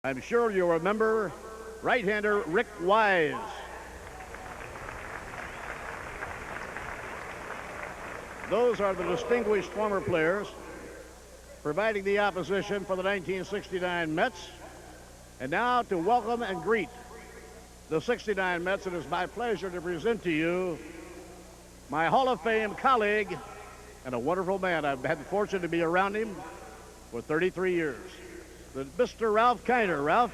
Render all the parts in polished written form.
I'm sure you'll remember right-hander Rick Wise. Those are the distinguished former players providing the opposition for the 1969 Mets. And now to welcome and greet the 69 Mets, it is my pleasure to present to you my Hall of Fame colleague and a wonderful man. I've had the fortune to be around him for 33 years. Mr. Ralph Kiner. Ralph.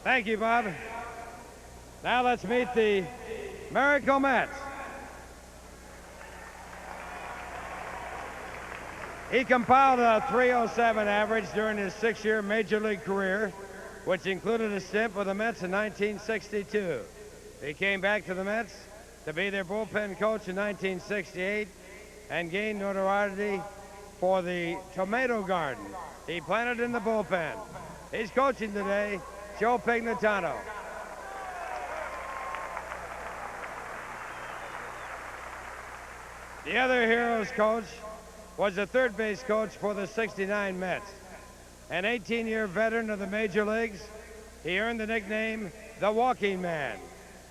Thank you, Bob. Now let's meet the Miracle Mets. He compiled a .307 average during his 6-year Major League career, which included a stint with the Mets in 1962. He came back to the Mets to be their bullpen coach in 1968 and gained notoriety for the tomato garden he planted in the bullpen. He's coaching today, Joe Pignatano. The other Heroes coach was the third base coach for the 69 Mets. An 18-year veteran of the major leagues, he earned the nickname the Walking Man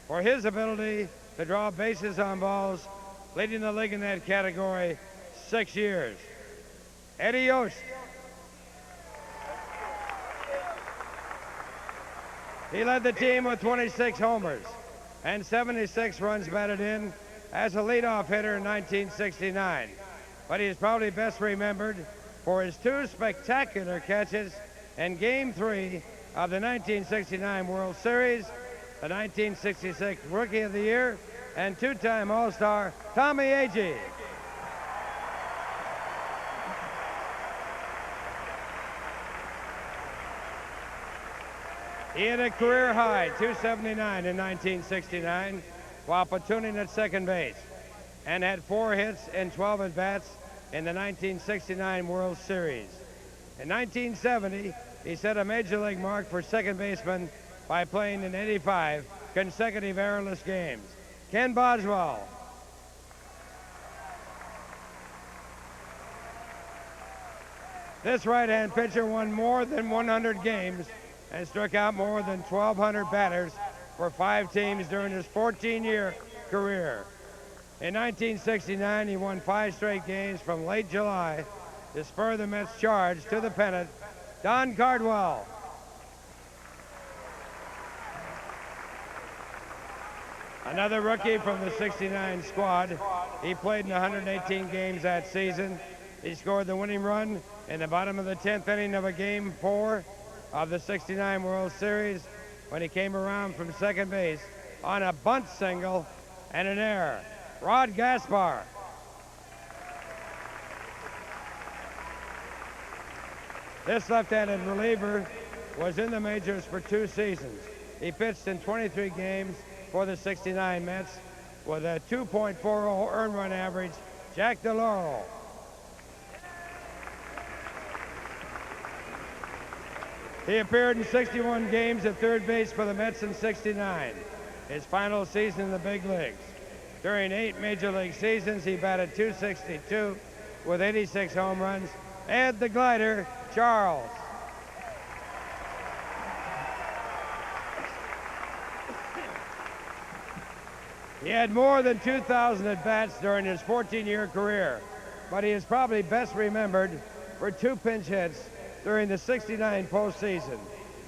for his ability to draw bases on balls, leading the league in that category 6 years. Eddie Yost. He led the team with 26 homers and 76 runs batted in as a leadoff hitter in 1969. But he is probably best remembered for his 2 spectacular catches in Game 3 of the 1969 World Series, the 1966 Rookie of the Year, and 2-time All-Star Tommy Agee. He had a career high, 279 in 1969, while platooning at second base, and had 4 hits and 12 at-bats in the 1969 World Series. In 1970, he set a major league mark for second baseman by playing in 85 consecutive errorless games. Ken Boswell. This right-hand pitcher won more than 100 games and struck out more than 1,200 batters for 5 teams during his 14-year career. In 1969, he won 5 straight games from late July to spur the Mets' charge to the pennant. Don Cardwell. Another rookie from the 69 squad. He played in 118 games that season. He scored the winning run in the bottom of the 10th inning of a Game 4 of the 69 World Series when he came around from second base on a bunt single and an error. Rod Gaspar. This left-handed reliever was in the majors for 2 seasons. He pitched in 23 games for the 69 Mets with a 2.40 earned run average. Jack DeLauro. He appeared in 61 games at third base for the Mets in 69, his final season in the big leagues. During 8 major league seasons, he batted .262 with 86 home runs. Ed the Glider Charles. He had more than 2,000 at-bats during his 14-year career, but he is probably best remembered for 2 pinch hits during the 69 postseason.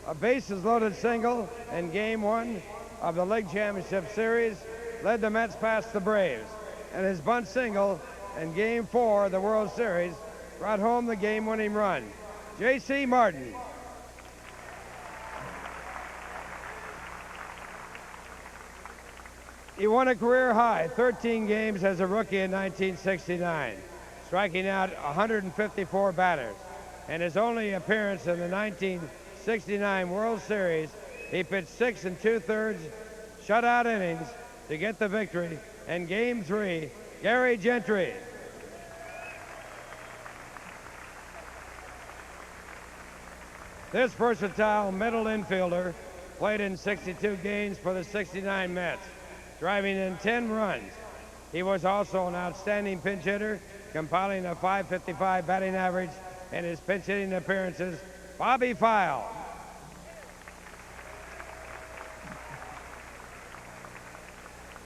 A bases-loaded single in Game 1 of the League Championship Series led the Mets past the Braves, and his bunt single in Game 4 of the World Series brought home the game-winning run. J.C. Martin. He won a career-high 13 games as a rookie in 1969, striking out 154 batters. In his only appearance in the 1969 World Series, he pitched 6 2/3 shutout innings to get the victory. In Game 3, Gary Gentry. This versatile middle infielder played in 62 games for the 69 Mets, driving in 10 runs. He was also an outstanding pinch hitter, compiling a .555 batting average in his pinch hitting appearances. Bobby File.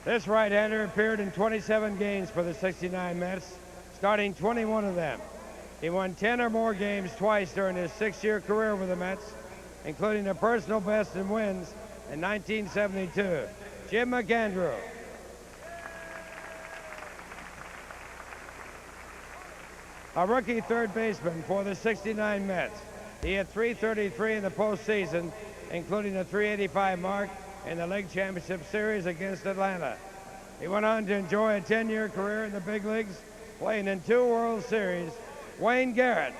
This right-hander appeared in 27 games for the 69 Mets, starting 21 of them. He won 10 or more games twice during his 6-year career with the Mets, including a personal best in wins in 1972. Jim McAndrew. A rookie third baseman for the 69 Mets. He hit .333 in the postseason, including a .385 mark in the League Championship Series against Atlanta. He went on to enjoy a 10-year career in the big leagues, playing in 2 World Series. Wayne Garrett.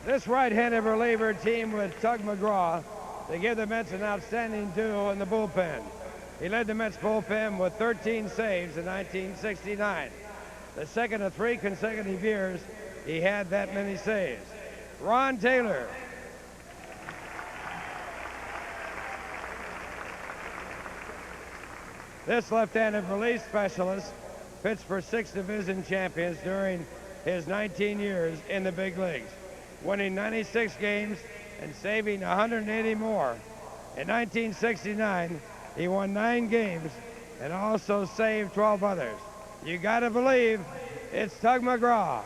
This right-handed reliever teamed with Tug McGraw to give the Mets an outstanding duo in the bullpen. He led the Mets bullpen with 13 saves in 1969. The second of 3 consecutive years he had that many saves. Ron Taylor. This left-handed relief specialist pitched for 6 division champions during his 19 years in the big leagues, winning 96 games and saving 180 more. In 1969, he won 9 games and also saved 12 others. You gotta believe it's Tug McGraw.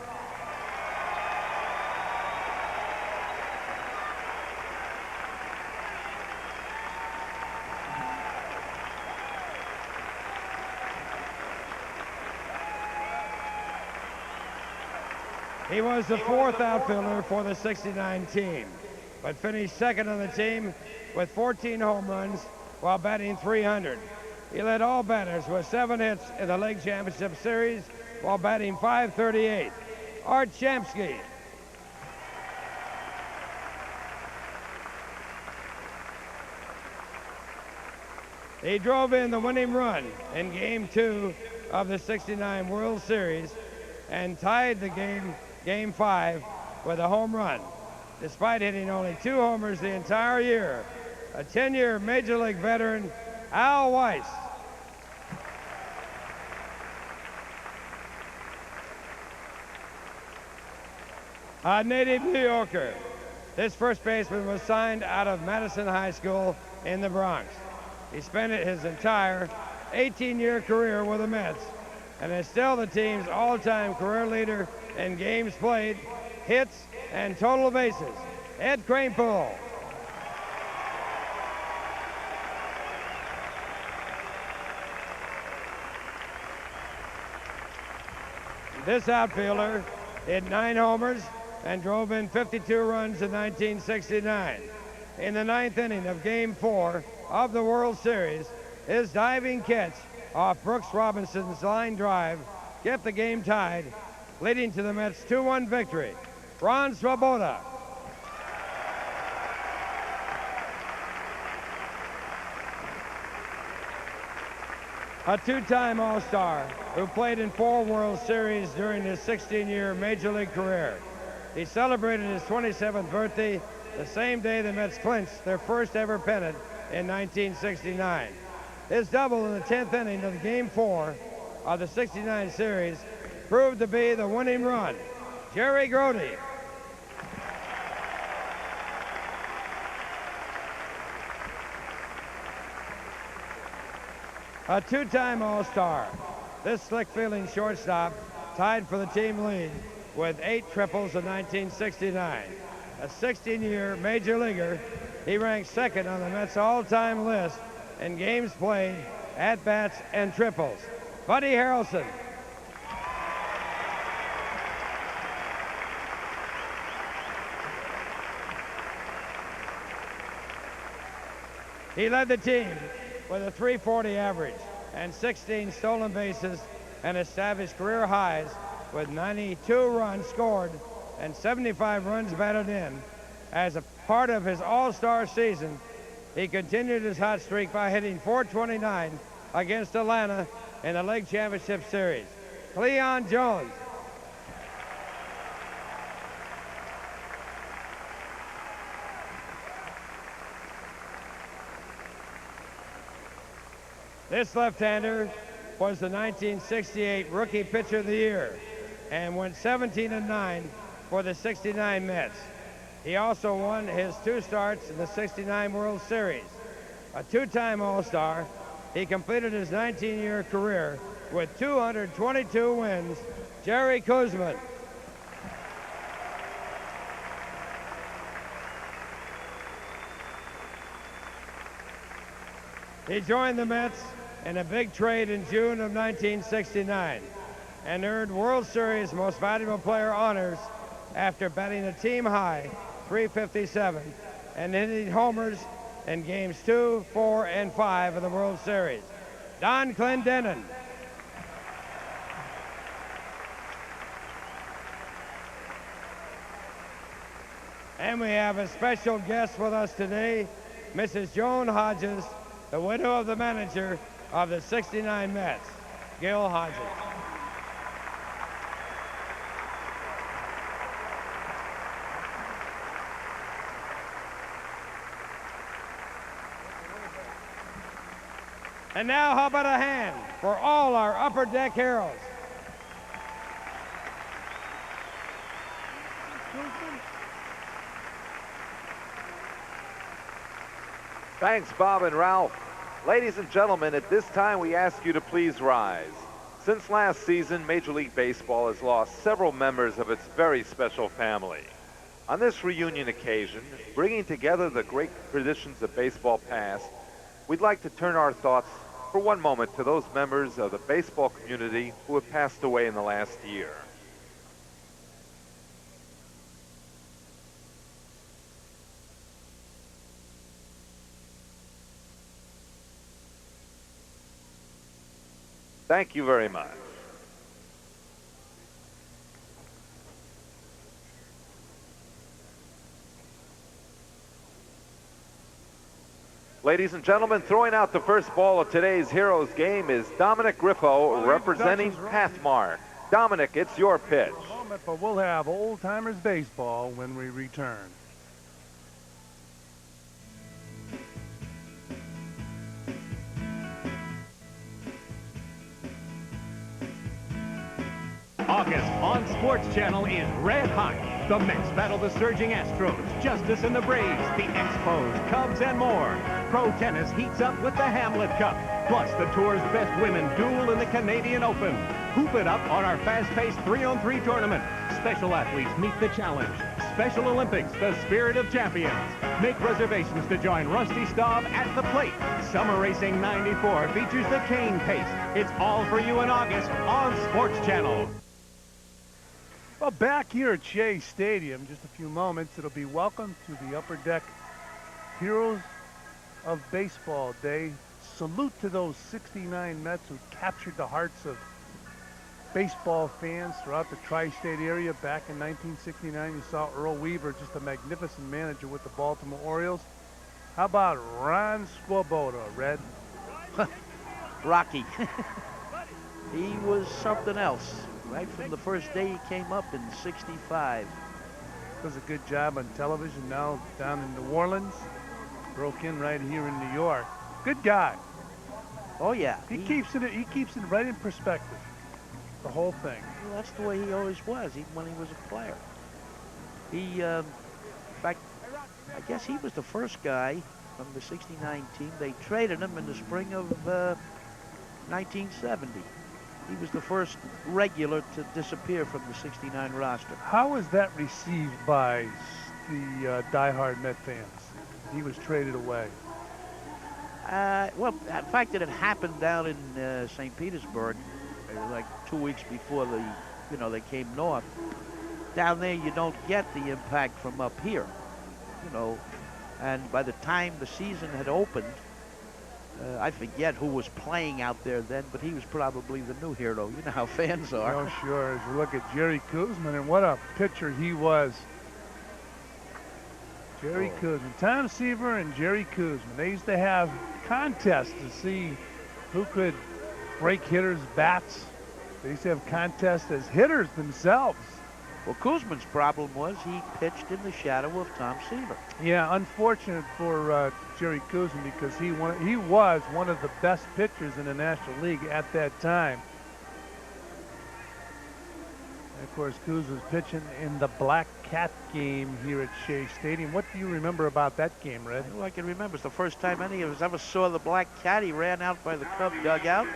He was the 4th outfielder for the 69 team, but finished 2nd on the team with 14 home runs while batting .300. He led all batters with 7 hits in the League Championship Series while batting .538. Art Shamsky. He drove in the winning run in Game 2 of the 69 World Series and tied the Game 5 with a home run, despite hitting only 2 homers the entire year. A 10-year Major League veteran, Al Weiss. A native New Yorker. This first baseman was signed out of Madison High School in the Bronx. He spent his entire 18-year career with the Mets and is still the team's all-time career leader in games played, hits, and total bases. Ed Kranepool. This outfielder hit 9 homers and drove in 52 runs in 1969. In the 9th inning of Game 4 of the World Series, his diving catch off Brooks Robinson's line drive kept the game tied, leading to the Mets' 2-1 victory. Ron Swoboda. A 2-time All-Star who played in 4 World Series during his 16-year Major League career. He celebrated his 27th birthday the same day the Mets clinched their first ever pennant in 1969. His double in the 10th inning of Game 4 of the 69 series proved to be the winning run. Jerry Grody. A 2-time All-Star. This slick-feeling shortstop tied for the team lead with 8 triples in 1969. A 16-year major leaguer, he ranked 2nd on the Mets' all-time list in games played, at-bats, and triples. Buddy Harrelson. He led the team with a .340 average and 16 stolen bases and established career highs with 92 runs scored and 75 runs batted in. As a part of his All-Star season, he continued his hot streak by hitting .429 against Atlanta in the League Championship Series. Cleon Jones. This left-hander was the 1968 Rookie Pitcher of the Year and went 17-9 for the 69 Mets. He also won his 2 starts in the 69 World Series. A 2-time All-Star, he completed his 19-year career with 222 wins. Jerry Koosman. He joined the Mets in a big trade in June of 1969 and earned World Series Most Valuable Player honors after batting a team-high .357 and hitting homers in games 2, 4, and 5 of the World Series. Don Clendenin. And we have a special guest with us today, Mrs. Joan Hodges, the widow of the manager of the 69 Mets, Gil Hodges. And now, how about a hand for all our Upper Deck heroes? Thanks, Bob and Ralph. Ladies and gentlemen, at this time we ask you to please rise. Since last season, Major League Baseball has lost several members of its very special family. On this reunion occasion, bringing together the great traditions of baseball past, we'd like to turn our thoughts for one moment to those members of the baseball community who have passed away in the last year. Thank you very much. Ladies and gentlemen, throwing out the first ball of today's Heroes game is Dominic Griffo, representing Pathmark. Dominic, it's your pitch. But we'll have Old Timers baseball when we return. August on SportsChannel is red hot. The Mets battle the surging Astros, Justice and the Braves, the Expos, Cubs, and more. Pro tennis heats up with the Hamlet Cup. Plus, the tour's best women duel in the Canadian Open. Hoop it up on our fast-paced 3-on-3 tournament. Special athletes meet the challenge. Special Olympics, the spirit of champions. Make reservations to join Rusty Stuab at the plate. Summer Racing 94 features the cane pace. It's all for you in August on SportsChannel. Well, back here at Shea Stadium, just a few moments, it'll be welcome to the Upper Deck Heroes of Baseball Day. Salute to those 69 Mets who captured the hearts of baseball fans throughout the tri-state area. Back in 1969, you saw Earl Weaver, just a magnificent manager with the Baltimore Orioles. How about Ron Swoboda, Red? Rocky. He was something else. Right from the first day he came up in '65. Does a good job on television now down in New Orleans. Broke in right here in New York. Good guy. Oh yeah. He keeps it right in perspective. The whole thing. Well, that's the way he always was, even when he was a player. He, in fact, I guess he was the first guy from the '69 team. They traded him in the spring of 1970. He was the first regular to disappear from the '69 roster. How was that received by the diehard Met fans? He was traded away. Well, the fact that it happened down in St. Petersburg, like 2 weeks before they came north. Down there, you don't get the impact from up here, And by the time the season had opened, I forget who was playing out there then, but he was probably the new hero. You know how fans are. Oh, sure. As you look at Jerry Koosman, and what a pitcher he was. Jerry Koosman. Tom Seaver and Jerry Koosman. They used to have contests to see who could break hitters' bats. They used to have contests as hitters themselves. Well, Koosman's problem was he pitched in the shadow of Tom Seaver. Yeah, unfortunate for Jerry Koosman because he was one of the best pitchers in the National League at that time. And of course, Koos was pitching in the Black Cat game here at Shea Stadium. What do you remember about that game, Red? All I can remember is the first time any of us ever saw the Black Cat. He ran out by the Cub dugout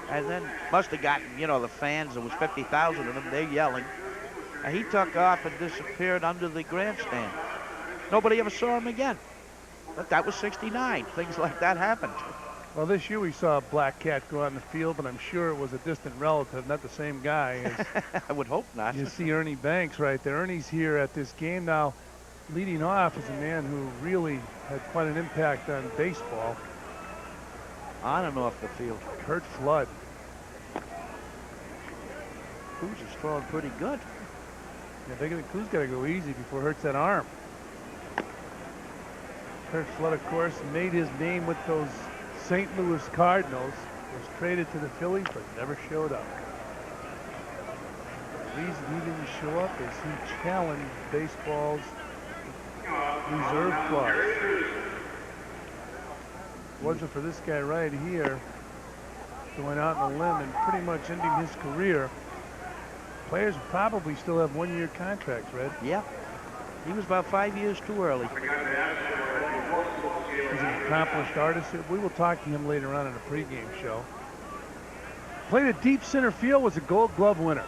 and then must have gotten, you know, the fans. There was 50,000 of them. They're yelling. And he took off and disappeared under the grandstand. Nobody ever saw him again. But that was '69. Things like that happened. Well, this year we saw a Black Cat go out in the field, but I'm sure it was a distant relative, not the same guy. As I would hope not. You see Ernie Banks right there. Ernie's here at this game now. Leading off is a man who really had quite an impact on baseball. On and off the field. Kurt Flood. Koos is throwing pretty good. Yeah, Koos got to go easy before it hurts that arm. Kurt Flood, of course, made his name with those St. Louis Cardinals, was traded to the Phillies, but never showed up. The reason he didn't show up is he challenged baseball's reserve clause. If it wasn't for this guy right here going out on a limb and pretty much ending his career, players probably still have one-year contracts, Red. Yeah. He was about 5 years too early. He's an accomplished artist. We will talk to him later on in a pregame show. Played at deep center field, was a Gold Glove winner.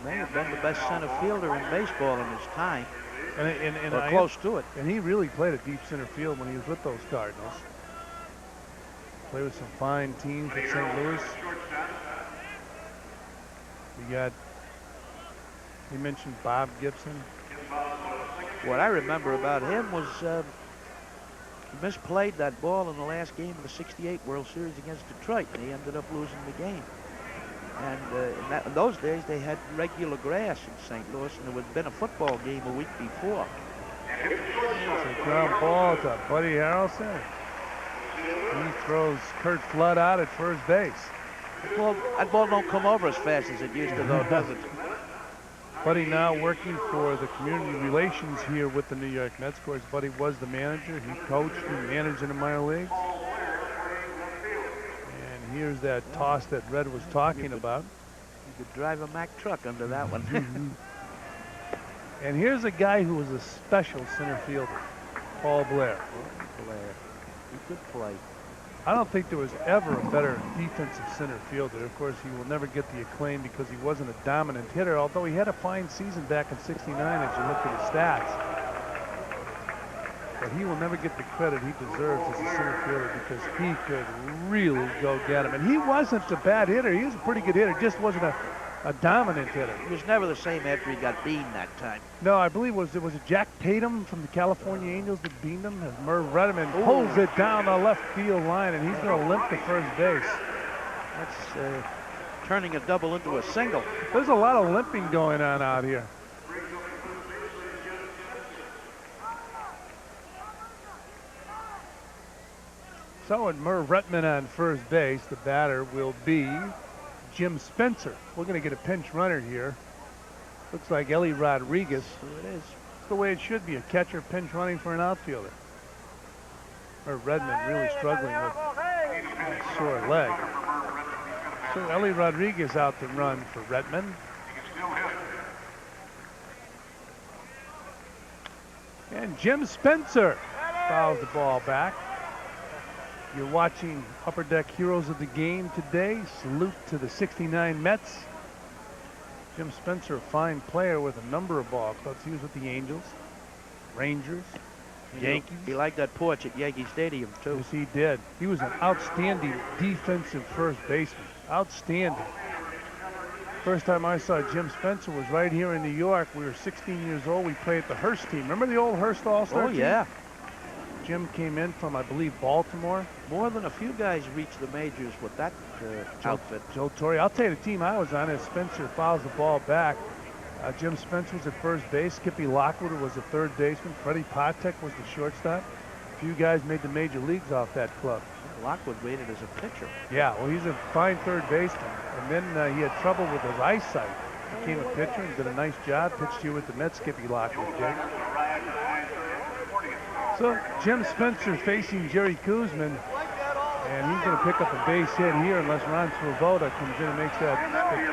May have been the best center fielder in baseball in his time. And close to it. And he really played at deep center field when he was with those Cardinals. Played with some fine teams at St. Louis. We got, you mentioned Bob Gibson. What I remember about him was he misplayed that ball in the last game of the '68 World Series against Detroit, and he ended up losing the game. And in those days, they had regular grass in St. Louis, and there had been a football game a week before. It's a ground ball to Buddy Harrelson. He throws Kurt Flood out at first base. Well, that ball don't come over as fast as it used to, though, does it? Buddy now working for the community relations here with the New York Mets. Of course, Buddy was the manager. He coached and managed in the minor leagues. And here's that toss that Red was talking about. You could drive a Mack truck under that one. And here's a guy who was a special center fielder, Paul Blair. Blair. He could play. I don't think there was ever a better defensive center fielder. Of course, he will never get the acclaim because he wasn't a dominant hitter, although he had a fine season back in '69 as you look at his stats. But he will never get the credit he deserves as a center fielder because he could really go get him. And he wasn't a bad hitter. He was a pretty good hitter, just wasn't a dominant hitter. He was never the same after he got beaten that time. No, I believe it was Jack Tatum from the California Angels that beamed him as Merv Redmond pulls it down the left field line, and he's going to limp to first base. That's turning a double into a single. There's a lot of limping going on out here. So, with Merv Redmond on first base, the batter will be Jim Spencer. We're going to get a pinch runner here. Looks like Ellie Rodriguez. So it is. It's the way it should be, a catcher pinch running for an outfielder. Or Redmond really struggling with a sore leg. So Ellie Rodriguez out to run for Redmond. And Jim Spencer fouls the ball back. You're watching Upper Deck Heroes of the Game today. Salute to the '69 Mets. Jim Spencer, a fine player with a number of ball clubs. He was with the Angels, Rangers, Yankees. He liked that porch at Yankee Stadium, too. Yes, he did. He was an outstanding defensive first baseman. Outstanding. First time I saw Jim Spencer was right here in New York. We were 16 years old. We played at the Hearst team. Remember the old Hearst All-Star team? Oh, yeah. Jim came in from, I believe, Baltimore. More than a few guys reached the majors with that outfit. Joe Torre. I'll tell you the team I was on as Spencer fouls the ball back. Jim Spencer was at first base. Skippy Lockwood was the third baseman. Freddie Patek was the shortstop. A few guys made the major leagues off that club. Lockwood made it as a pitcher. Yeah, well, he's a fine third baseman. And then he had trouble with his eyesight. Became a pitcher and did a nice job. Pitched you with the Mets, Skippy Lockwood did. So Jim Spencer facing Jerry Koosman. And he's going to pick up a base hit here unless Ron Swoboda comes in and makes that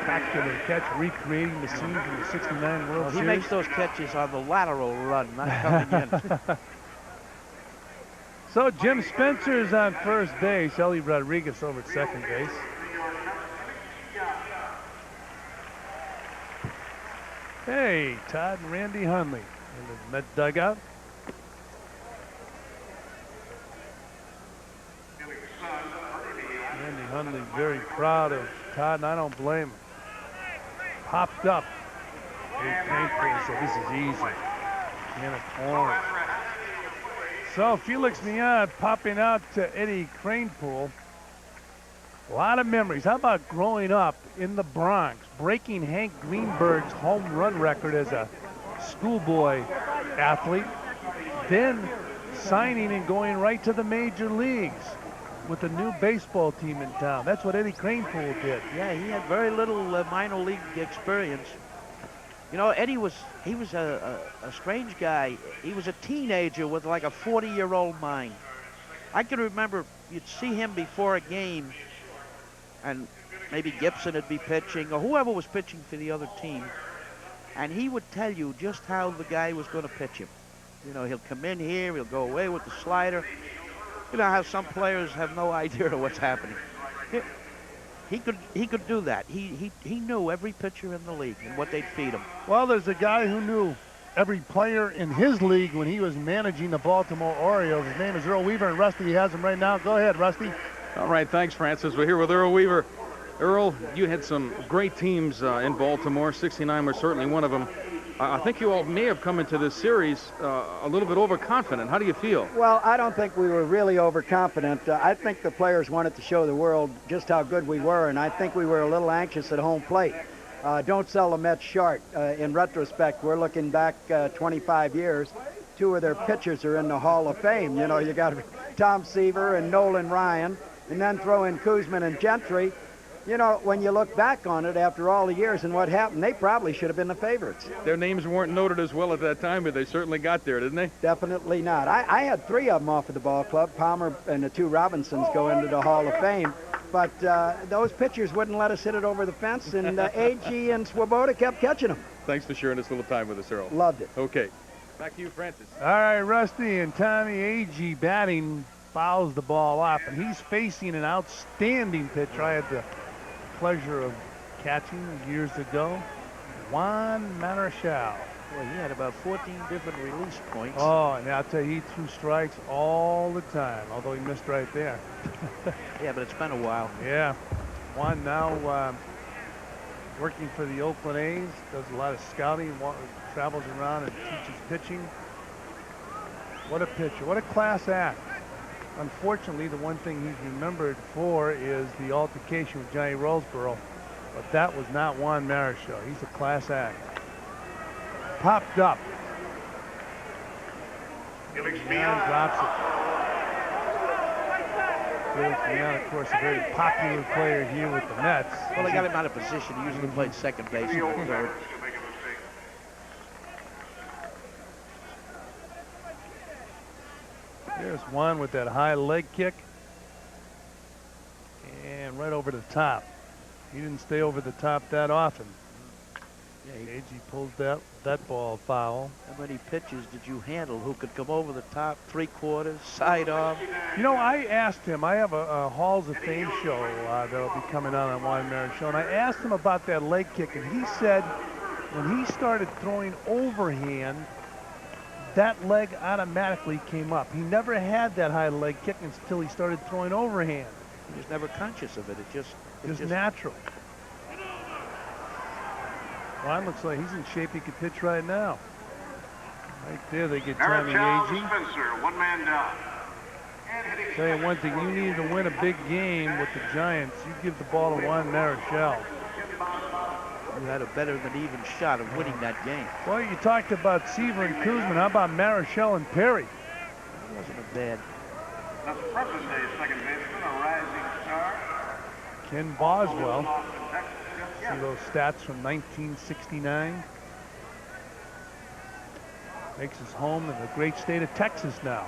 spectacular catch, recreating the scenes in the '69 World Series. He makes those catches on the lateral run, not coming in. So Jim Spencer's on first base. Ellie Rodriguez over at second base. Hey, Todd and Randy Hundley in the Met dugout. Randy Hundley very proud of Todd, and I don't blame him. Popped up. Very painful, so this is easy. Can of corn. So Felix Mian popping out to Eddie Kranepool. A lot of memories. How about growing up in the Bronx, breaking Hank Greenberg's home run record as a schoolboy athlete, then signing and going right to the major leagues with the new baseball team in town. That's what Eddie Kranepool did. Yeah, he had very little minor league experience. You know, Eddie was a strange guy. He was a teenager with like a 40-year-old mind. I can remember you'd see him before a game, and maybe Gibson would be pitching, or whoever was pitching for the other team, and he would tell you just how the guy was going to pitch him. You know, he'll come in here, he'll go away with the slider. You know how some players have no idea of what's happening. He could do that. He knew every pitcher in the league and what they'd feed him. Well, there's a guy who knew every player in his league when he was managing the Baltimore Orioles. His name is Earl Weaver, and Rusty has him right now. Go ahead, Rusty. All right, thanks, Francis. We're here with Earl Weaver. Earl, you had some great teams in Baltimore. '69 was certainly one of them. I think you all may have come into this series a little bit overconfident. How do you feel? Well, I don't think we were really overconfident. I think the players wanted to show the world just how good we were, and I think we were a little anxious at home plate. Don't sell the Mets short. In retrospect, we're looking back 25 years. Two of their pitchers are in the Hall of Fame. You know, you got Tom Seaver and Nolan Ryan, and then throw in Koosman and Gentry. You know, when you look back on it after all the years and what happened, they probably should have been the favorites. Their names weren't noted as well at that time, but they certainly got there, didn't they? Definitely not. I had three of them off of the ball club. Palmer and the two Robinsons go into the Hall of Fame. But those pitchers wouldn't let us hit it over the fence, and A.G. and Swoboda kept catching them. Thanks for sharing this little time with us, Earl. Loved it. Okay. Back to you, Francis. All right, Rusty and Tommy A.G. batting fouls the ball off, and he's facing an outstanding pitcher. I had the pleasure of catching years ago, Juan Marichal. Well, he had about 14 different release points. Oh, and I'll tell you, he threw strikes all the time, although he missed right there. Yeah, but it's been a while. Yeah. Juan now working for the Oakland A's, does a lot of scouting, travels around and teaches pitching. What a pitcher, what a class act. Unfortunately, the one thing he's remembered for is the altercation with Johnny Roseborough, but that was not Juan Marichal. He's a class act. Popped up. Felix Mian drops it. Felix Mian, of course, a very popular player here with the Mets. Well, they got him out of position. He usually played second base and third. There's Juan with that high leg kick. And right over the top. He didn't stay over the top that often. Yeah, AG pulls that ball foul. How many pitches did you handle who could come over the top, three-quarters, side arm? You know, I asked him, I have a Halls of Fame show that'll be coming out on Juan Marichal, and I asked him about that leg kick, and he said when he started throwing overhand, that leg automatically came up. He never had that high leg kick until he started throwing overhand. He was never conscious of it. It just natural. Juan looks like he's in shape. He could pitch right now. Right there, they get Tommy A.G. Spencer, one man down. Tell you one thing, you needed to win a big game with the Giants. You give the ball to Juan Marichal. You had a better than even shot of winning that game. Well, you talked about Seaver and Koosman. How about Marichal and Perry? It wasn't a bad The present-day second baseman, a rising star. Ken Boswell. See those stats from 1969. Makes his home in the great state of Texas now.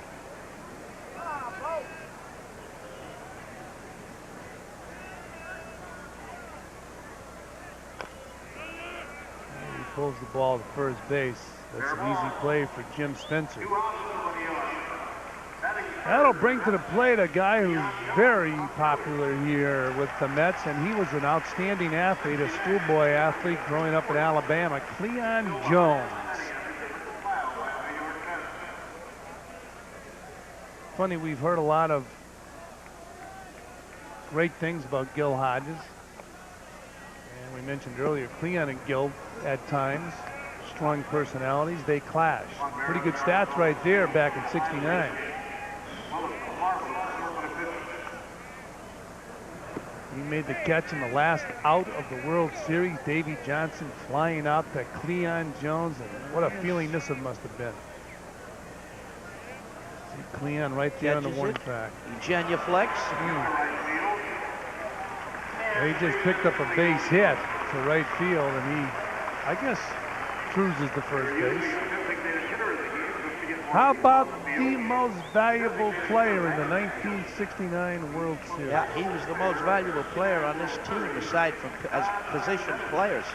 He pulls the ball to first base. That's an easy play for Jim Spencer. That'll bring to the plate a guy who's very popular here with the Mets, and he was an outstanding athlete, a schoolboy athlete growing up in Alabama, Cleon Jones. Funny, we've heard a lot of great things about Gil Hodges. And we mentioned earlier, Cleon and Gil at times, strong personalities, they clash. Pretty good stats right there back in '69. He made the catch in the last out of the World Series. Davey Johnson flying out to Cleon Jones, and what a feeling this must have been. See Cleon right there on the warning track. Genuflex. He just picked up a base hit to right field, and he, I guess, cruises to first base. How about the most valuable player in the 1969 World Series? Yeah, he was the most valuable player on this team aside from as position players.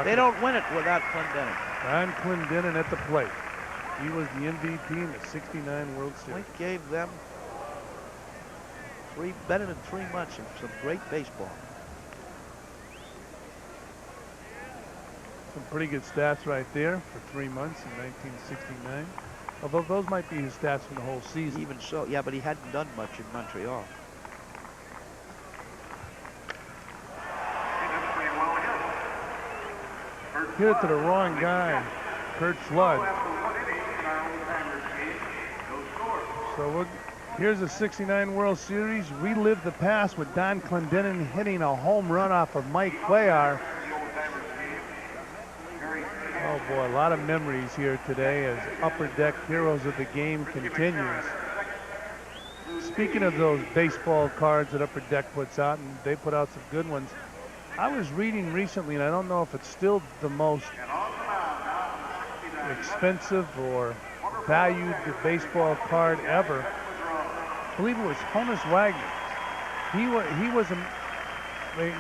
They don't win it without Clendenin. Don Clendenin at the plate. He was the MVP in the '69 World Series. Point gave them better than 3 months of some great baseball. Some pretty good stats right there for 3 months in 1969. Although those might be his stats from the whole season. Even so, yeah, but he hadn't done much in Montreal. Hit it to the wrong guy, Kurt Flood. So here's the '69 World Series. Relive the past with Don Clendenin hitting a home run off of Mike Cuellar. Oh boy, a lot of memories here today as Upper Deck Heroes of the Game continues. Speaking of those baseball cards that Upper Deck puts out, and they put out some good ones, I was reading recently, and I don't know if it's still the most expensive or valued baseball card ever. I believe it was Honus Wagner. They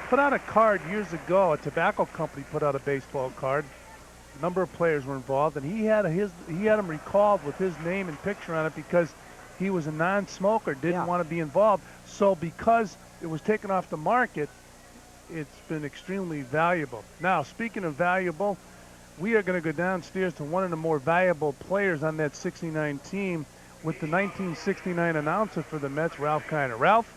put out a card years ago. A tobacco company put out a baseball card. A number of players were involved, and he had him recalled with his name and picture on it because he was a non-smoker, didn't want to be involved. So because it was taken off the market, it's been extremely valuable. Now, speaking of valuable, we are going to go downstairs to one of the more valuable players on that '69 team with the 1969 announcer for the Mets, Ralph Kiner. Ralph?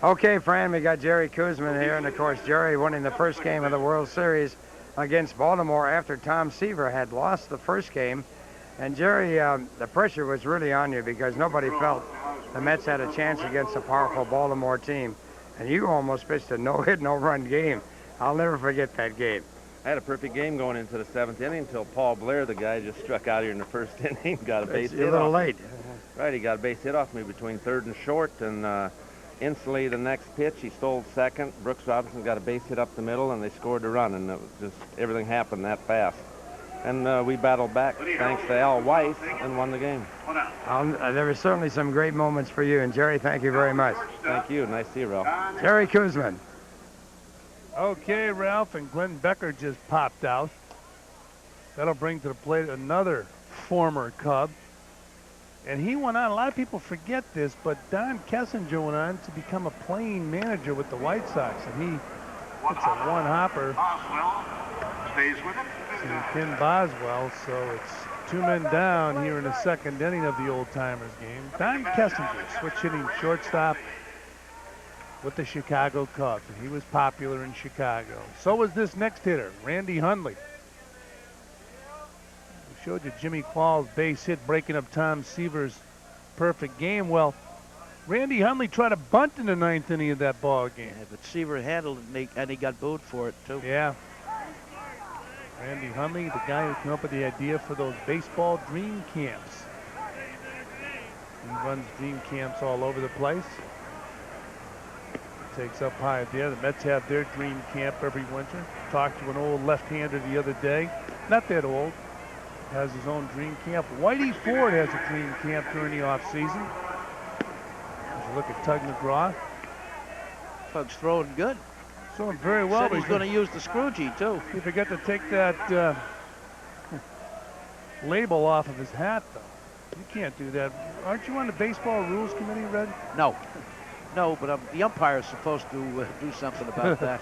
Okay, Fran, we got Jerry Koosman here, and of course, Jerry winning the first game of the World Series against Baltimore after Tom Seaver had lost the first game. And Jerry, the pressure was really on you because nobody felt the Mets had a chance against a powerful Baltimore team. And you almost pitched a no-hit, no-run game. I'll never forget that game. I had a perfect game going into the 7th inning until Paul Blair, the guy, just struck out here in the 1st inning, got a base hit. A little late. Right, he got a base hit off me between 3rd and short, and instantly the next pitch, he stole 2nd. Brooks Robinson got a base hit up the middle, and they scored the run, and it was just everything happened that fast. And we battled back thanks to Al Weiss and won the game. There were certainly some great moments for you, and Jerry, thank you very much. Thank you. Nice to see you, Ralph. Jerry Koosman. Okay, Ralph, and Glenn Becker just popped out. That'll bring to the plate another former Cub. And he went on, a lot of people forget this, but Don Kessinger went on to become a playing manager with the White Sox, and he puts a one-hopper. Boswell stays with it. And Ken Boswell, so it's 2 men down here in the 2nd inning of the Old Timers game. Don Kessinger, switch hitting shortstop with the Chicago Cubs, and he was popular in Chicago. So was this next hitter, Randy Hundley. We showed you Jimmy Quall's base hit breaking up Tom Seaver's perfect game. Well, Randy Hundley tried to bunt in the 9th inning of that ball game. Yeah, but Seaver handled it, and he got booed for it, too. Yeah. Randy Hundley, the guy who came up with the idea for those baseball dream camps. He runs dream camps all over the place. Takes up high there. The Mets have their dream camp every winter. Talked to an old left-hander the other day. Not that old. Has his own dream camp. Whitey Ford has a dream camp during the off-season. As you look at Tug McGraw. Tug's throwing good. Throwing very well. Said he's going to use the Scroogey, too. He forgot to take that label off of his hat, though. You can't do that. Aren't you on the baseball rules committee, Red? No. No, but the umpire's supposed to do something about that.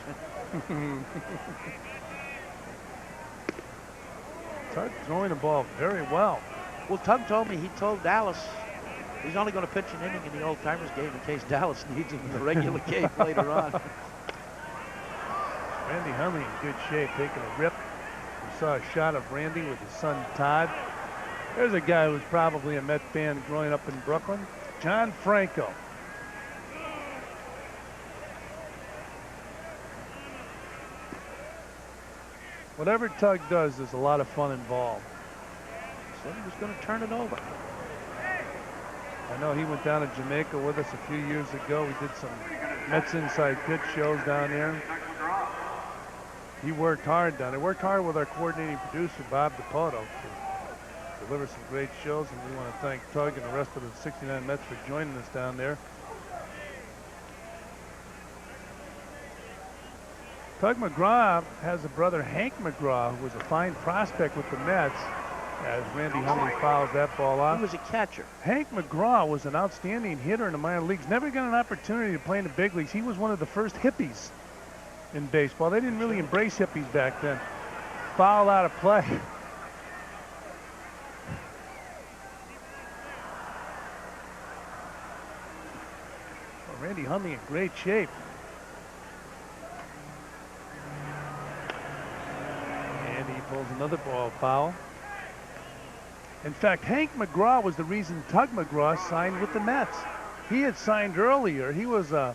Tug throwing the ball very well. Well, Tug told me, he told Dallas he's only going to pitch an inning in the Old Timers game in case Dallas needs him in the regular game later on. Randy Hundley in good shape, taking a rip. We saw a shot of Randy with his son Todd. There's a guy who's probably a Met fan growing up in Brooklyn, John Franco. Whatever Tug does, there's a lot of fun involved. Said he was going to turn it over. I know he went down to Jamaica with us a few years ago. We did some Mets Inside Pitch shows down there. He worked hard down there. Worked hard with our coordinating producer, Bob DePoto, to deliver some great shows. And we want to thank Tug and the rest of the 69 Mets for joining us down there. Tug McGraw has a brother, Hank McGraw, who was a fine prospect with the Mets, as Randy Hundley fouls that ball off. He was a catcher. Hank McGraw was an outstanding hitter in the minor leagues. Never got an opportunity to play in the big leagues. He was one of the first hippies in baseball. They didn't really embrace hippies back then. Foul out of play. Well, Randy Hundley in great shape. And he pulls another ball foul. In fact, Hank McGraw was the reason Tug McGraw signed with the Mets. He had signed earlier. He was a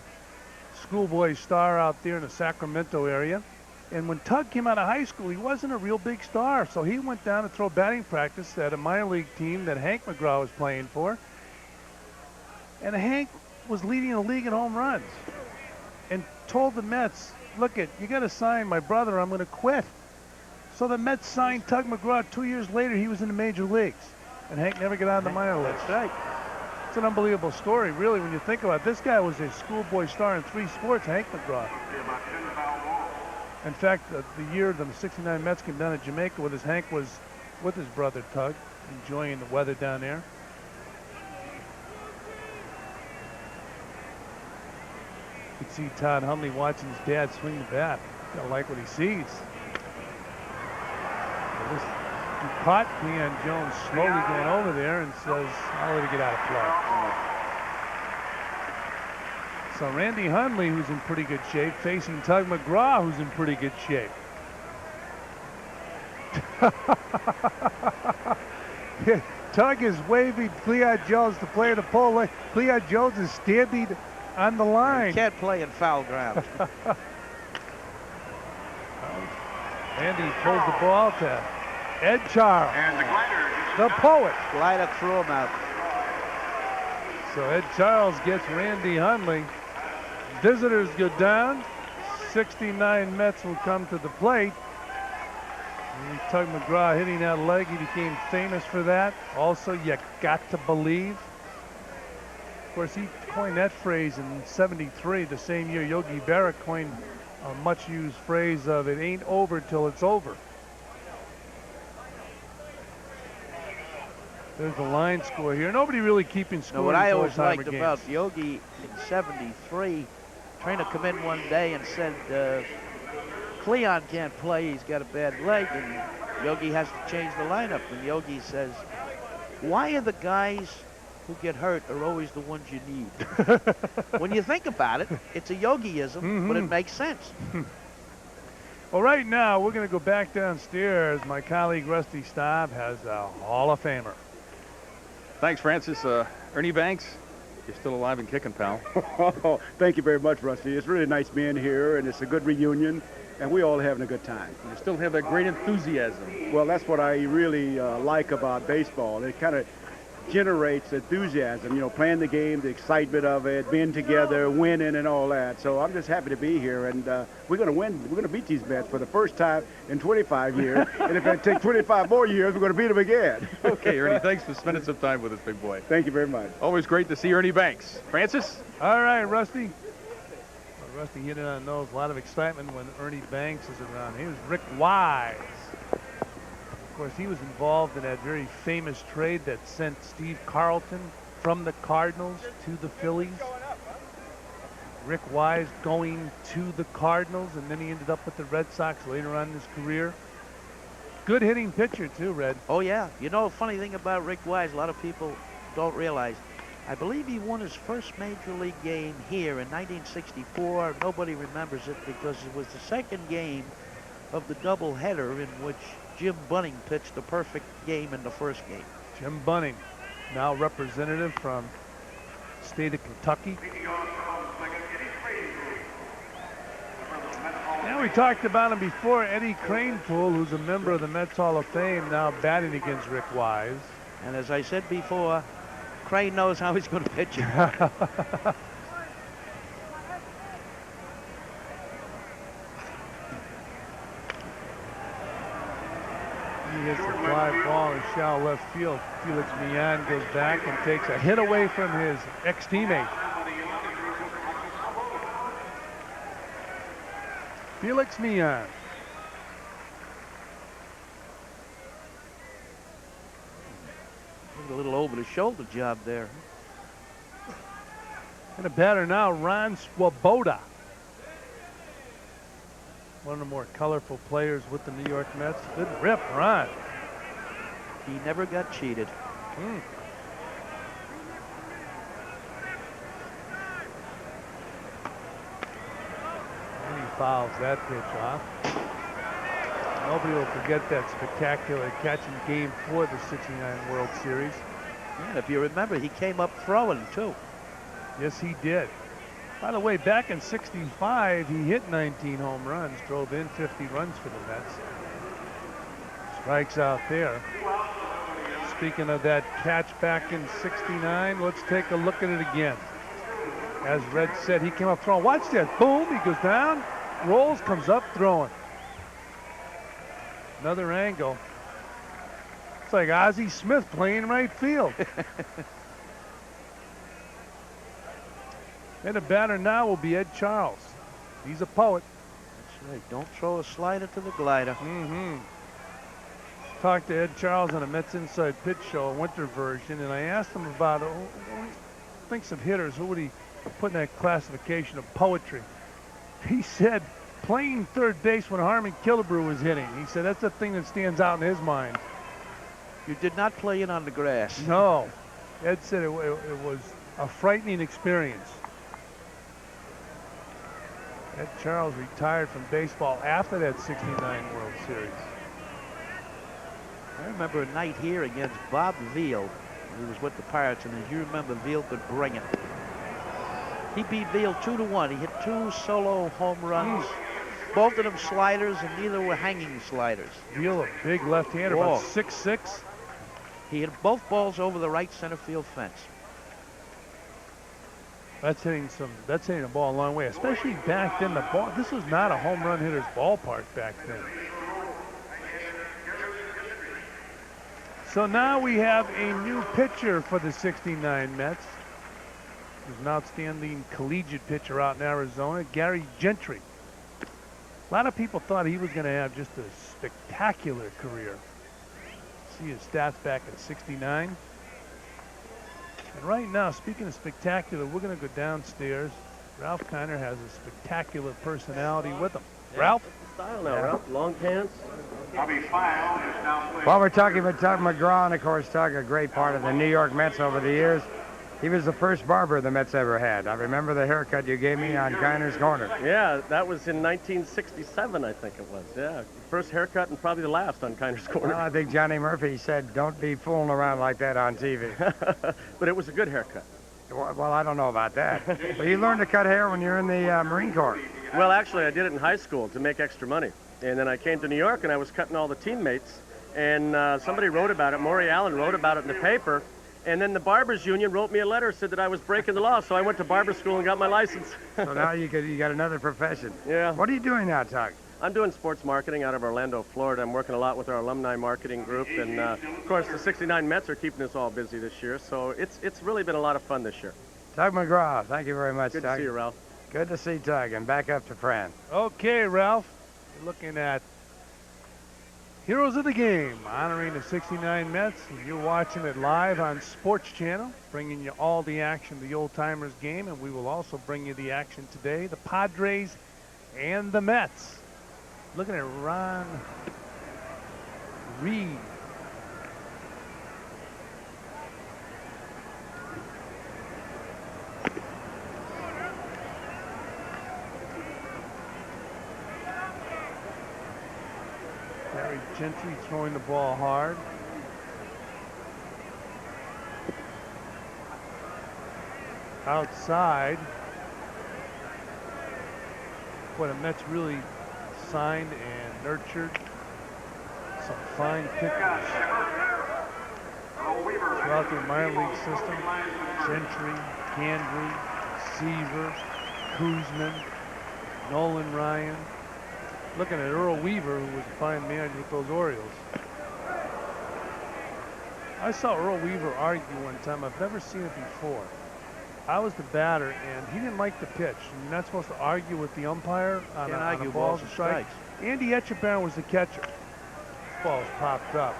schoolboy star out there in the Sacramento area. And when Tug came out of high school, he wasn't a real big star. So he went down to throw batting practice at a minor league team that Hank McGraw was playing for. And Hank was leading the league in home runs. And told the Mets, look it, you got to sign my brother, I'm going to quit. So the Mets signed Tug McGraw. 2 years later, he was in the major leagues. And Hank never got out of the minor leagues. That's right. It's an unbelievable story, really, when you think about it. This guy was a schoolboy star in 3 sports, Hank McGraw. In fact, the year the 69 Mets came down to Jamaica with us, Hank was with his brother Tug, enjoying the weather down there. You can see Todd Hundley watching his dad swing the bat. Gotta like what he sees. Caught Cleon Jones slowly going over there and says, I'll let it get out of play. So Randy Hundley, who's in pretty good shape, facing Tug McGraw, who's in pretty good shape. Tug is waving Cleon Jones to play the pole. Cleon Jones is standing on the line. You can't play in foul ground. Randy pulls the ball to Ed Charles, And the the poet. Glider threw him out. So Ed Charles gets Randy Hundley. Visitors go down. 69 Mets will come to the plate. And Tug McGraw hitting that leg. He became famous for that. Also, you got to believe. Of course, he coined that phrase in '73, the same year Yogi Berra coined a much used phrase of it ain't over till it's over. There's the line score here. Nobody really keeping score. What I always liked games. about Yogi in '73, trainer come in one day and said, Cleon can't play, he's got a bad leg, and Yogi has to change the lineup. And Yogi says, why are the guys who get hurt are always the ones you need? When you think about it, it's a Yogiism, but it makes sense. Well, right now, we're going to go back downstairs. My colleague, Rusty Stuab, has a Hall of Famer. Thanks, Francis. Ernie Banks, you're still alive and kicking, pal. Oh, thank you very much, Rusty. It's really nice being here, and it's a good reunion, and we're all having a good time. You still have that great enthusiasm. Well, that's what I really like about baseball. It kind of generates enthusiasm, you know, playing the game, the excitement of it, being together, winning and all that. So I'm just happy to be here, and we're going to win. We're going to beat these Mets for the first time in 25 years, and if it takes 25 more years, we're going to beat them again. Okay, Ernie, thanks for spending some time with us, big boy. Thank you very much. Always great to see Ernie Banks. Francis? All right, Rusty. Well, Rusty hit it on the nose. A lot of excitement when Ernie Banks is around. Here's Rick Wise. Of course, he was involved in that very famous trade that sent Steve Carlton from the Cardinals to the Phillies. Rick Wise going to the Cardinals, and then he ended up with the Red Sox later on in his career. Good hitting pitcher, too, Red. Oh, yeah. You know, a funny thing about Rick Wise, a lot of people don't realize, I believe he won his first major league game here in 1964. Nobody remembers it because it was the second game of the doubleheader in which Jim Bunning pitched the perfect game in the first game. Jim Bunning, now representative from the state of Kentucky. Now, we talked about him before, Eddie Kranepool, who's a member of the Mets Hall of Fame, now batting against Rick Wise. And as I said before, Crane knows how he's going to pitch it. He hits a fly ball in shallow left field. Felix Millan goes back and takes a hit away from his ex-teammate. Felix Millan. A little over-the-shoulder job there. And a batter now, Ron Swoboda. One of the more colorful players with the New York Mets. Good rip, Ron. He never got cheated. And he fouls that pitch off. Nobody will forget that spectacular catch in Game 4 of the '69 World Series. Yeah, if you remember, he came up throwing, too. Yes, he did. By the way, back in '65, he hit 19 home runs, drove in 50 runs for the Mets. Strikes out there. Speaking of that catch back in '69, let's take a look at it again. As Red said, he came up throwing. Watch that. Boom, he goes down, rolls, comes up throwing. Another angle. It's like Ozzie Smith playing right field. And the batter now will be Ed Charles. He's a poet. That's right. Don't throw a slider to the glider. Talked to Ed Charles on a Mets Inside Pitch show, a winter version, and I asked him about thinks of hitters. Who would he put in that classification of poetry? He said playing third base when Harmon Killebrew was hitting. He said that's the thing that stands out in his mind. You did not play in on the grass. No. Ed said it was a frightening experience. Ed Charles retired from baseball after that '69 World Series. I remember a night here against Bob Veal. He was with the Pirates, and as you remember, Veal could bring it. He beat Veal 2-1. He hit 2 solo home runs. Both of them sliders, and neither were hanging sliders. Veal, a big left-hander, about 6'6". He hit both balls over the right center field fence. That's hitting the ball a long way, especially back then. This was not a home run hitter's ballpark back then. So now we have a new pitcher for the '69 Mets. He's an outstanding collegiate pitcher out in Arizona, Gary Gentry. A lot of people thought he was going to have just a spectacular career. See his stats back in '69. And right now, speaking of spectacular, we're going to go downstairs. Ralph Kiner has a spectacular personality with him. Yeah. Ralph? Style now, Ralph. Long pants. Well, we're talking about Tug McGraw, and of course, Tug, a great part of the New York Mets over the years. He was the first barber the Mets ever had. I remember the haircut you gave me on Kiner's corner. Yeah, that was in 1967, I think it was. Yeah, first haircut and probably the last on Kiner's corner. Well, I think Johnny Murphy said, don't be fooling around like that on TV. But it was a good haircut. Well, I don't know about that. But you learned to cut hair when you're in the Marine Corps. Well, actually, I did it in high school to make extra money. And then I came to New York, and I was cutting all the teammates. And somebody wrote about it. Maury Allen wrote about it in the paper. And then the Barbers Union wrote me a letter, said that I was breaking the law, so I went to barber school and got my license. So now you got another profession. Yeah. What are you doing now, Tug? I'm doing sports marketing out of Orlando, Florida. I'm working a lot with our alumni marketing group, and of course the '69 Mets are keeping us all busy this year. So it's really been a lot of fun this year. Tug McGraw, thank you very much, Good Tug. to see you, Ralph. Good to see Tug, and back up to Fran. Okay, Ralph, you're looking at Heroes of the Game, honoring the '69 Mets, and you're watching it live on SportsChannel, bringing you all the action of the Old Timers game, and we will also bring you the action today, the Padres and the Mets. Looking at Ron Reed. Gary Gentry throwing the ball hard. Outside. Boy, the Mets really signed and nurtured some fine pitchers throughout their minor league system. Gentry, Gandry, Seaver, Koosman, Nolan Ryan. Looking at Earl Weaver, who was a fine manager with those Orioles. I saw Earl Weaver argue one time. I've never seen it before. I was the batter, and he didn't like the pitch. You're not supposed to argue with the umpire on a balls and strikes. Andy Etchebarren was the catcher. Balls popped up.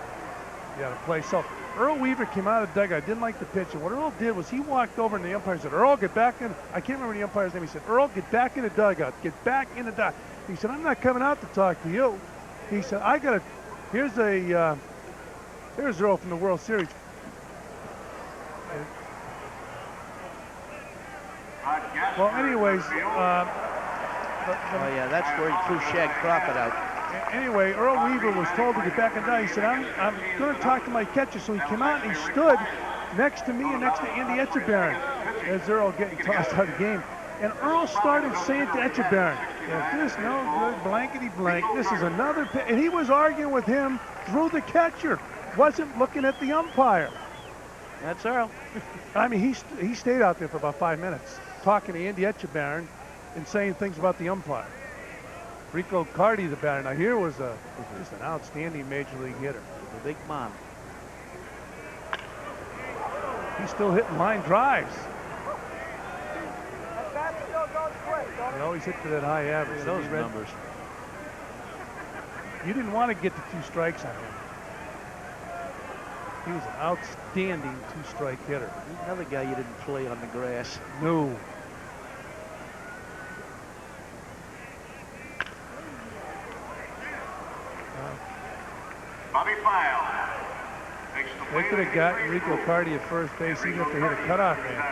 You got to play. So Earl Weaver came out of the dugout, didn't like the pitch, and what Earl did was he walked over and the umpire said, "Earl, get back in." I can't remember the umpire's name. He said, "Earl, get back in the dugout. Get back in the dugout." He said, "I'm not coming out to talk to you." He said, "I got to." Here's Earl from the World Series. Well, anyways, oh yeah, that's where he threw Shag Crawford out. Anyway, Earl Weaver was told to get back in the dugout. He said, I'm going to talk to my catcher. So he came out and he stood next to me and next to Andy Etchebarren as Earl getting tossed out of the game. And Earl started saying to Etchebarren, "If this no good, blankety blank, this is another pitch." And he was arguing with him through the catcher, wasn't looking at the umpire. That's Earl. I mean, he stayed out there for about 5 minutes talking to Andy Etchebarren and saying things about the umpire. Rico Cardi, the batter. Now here was just an outstanding major league hitter. The big man. He's still hitting line drives. He always hit to that high average. Those numbers. You didn't want to get to 2 strikes on him. He was an outstanding 2-strike hitter. Another guy you didn't play on the grass. No. Bobby File. They could have gotten Rico Cardi at first base even if they hit a cutoff man.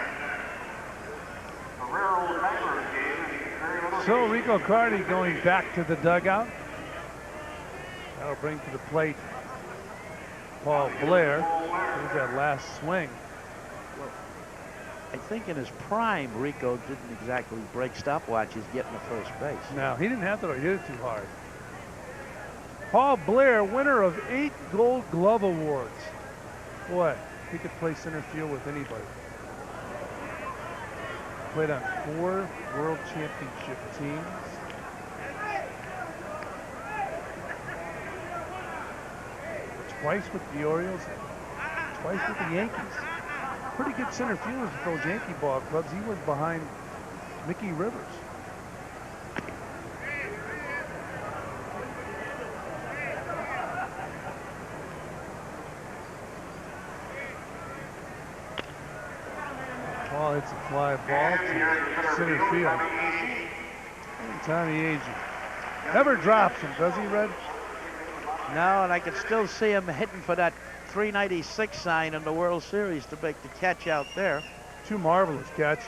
So Rico Cardi going back to the dugout. That'll bring to the plate Paul Blair. Here's that last swing. I think in his prime, Rico didn't exactly break stopwatches getting to first base. No, he didn't have to hit it too hard. Paul Blair, winner of 8 Gold Glove Awards. Boy, he could play center field with anybody. Played on 4 World Championship teams. Twice with the Orioles, twice with the Yankees. Pretty good center fielders with those Yankee ball clubs. He was behind Mickey Rivers. Paul hits a fly ball to center field. Tommy Agee never drops him, does he, Red? No, and I can still see him hitting for that 396 sign in the World Series to make the catch out there. 2 marvelous catches.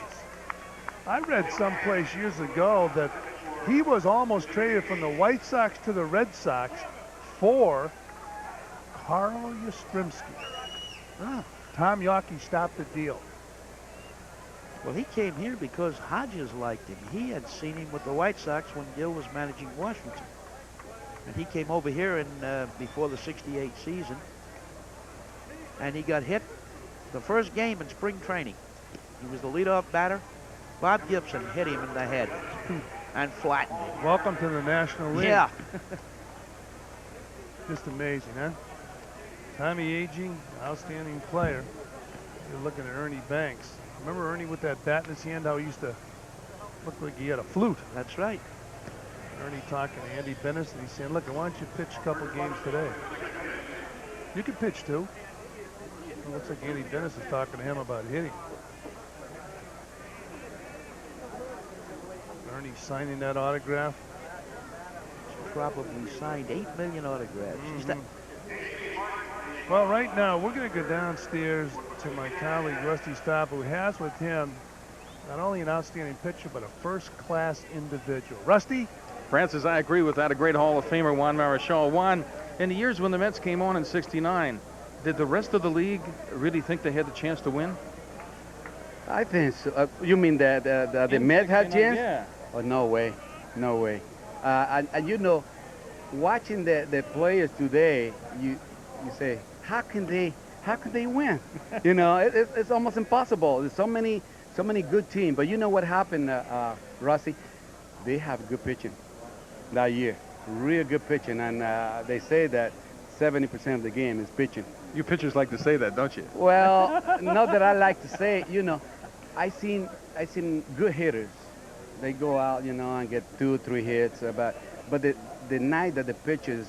I read someplace years ago that he was almost traded from the White Sox to the Red Sox for Carl Yastrzemski. Tom Yawkey stopped the deal. Well, he came here because Hodges liked him. He had seen him with the White Sox when Gil was managing Washington. And he came over here in before the '68 season. And he got hit the first game in spring training. He was the leadoff batter. Bob Gibson hit him in the head and flattened him. Welcome to the National League. Yeah. Just amazing, huh? Tommy Agee, outstanding player. You're looking at Ernie Banks. Remember Ernie with that bat in his hand, how he used to look like he had a flute? That's right. Ernie talking to Andy Bennis, and he's saying, look, why don't you pitch a couple games today? You can pitch too. It looks like Andy Bennis is talking to him about hitting. Ernie signing that autograph. Probably signed 8 million autographs. Well, right now, we're going to go downstairs to my colleague, Rusty Stuab, who has with him not only an outstanding pitcher, but a first-class individual. Rusty? Francis, I agree with that. A great Hall of Famer, Juan Marichal. Juan, in the years when the Mets came on in '69, did the rest of the league really think they had the chance to win? I think so. You mean the Mets had chance? Yeah. Oh, no way. No way. And you know, watching the players today, you say, how can they win? You know, it's almost impossible. There's so many good teams. But you know what happened, Rusty? They have good pitching that year. Real good pitching. And they say that 70% of the game is pitching. You pitchers like to say that, don't you? Well, not that I like to say it. You know, I seen good hitters. They go out, you know, and get 2 or 3 hits. But the night that the pitcher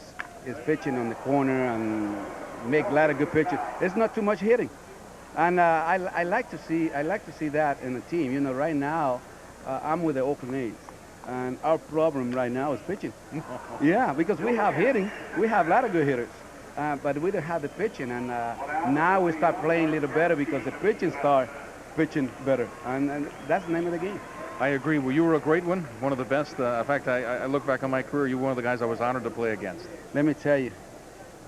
is pitching on the corner and make a lot of good pitches, it's not too much hitting. And I like to see that in the team. You know, right now, I'm with the Oakland A's, and our problem right now is pitching. Yeah, because we have hitting, we have a lot of good hitters, but we don't have the pitching. And now we start playing a little better because the pitching start pitching better, and that's the name of the game. I agree. Well, you were a great one of the best. In fact, I look back on my career, you were one of the guys I was honored to play against. Let me tell you,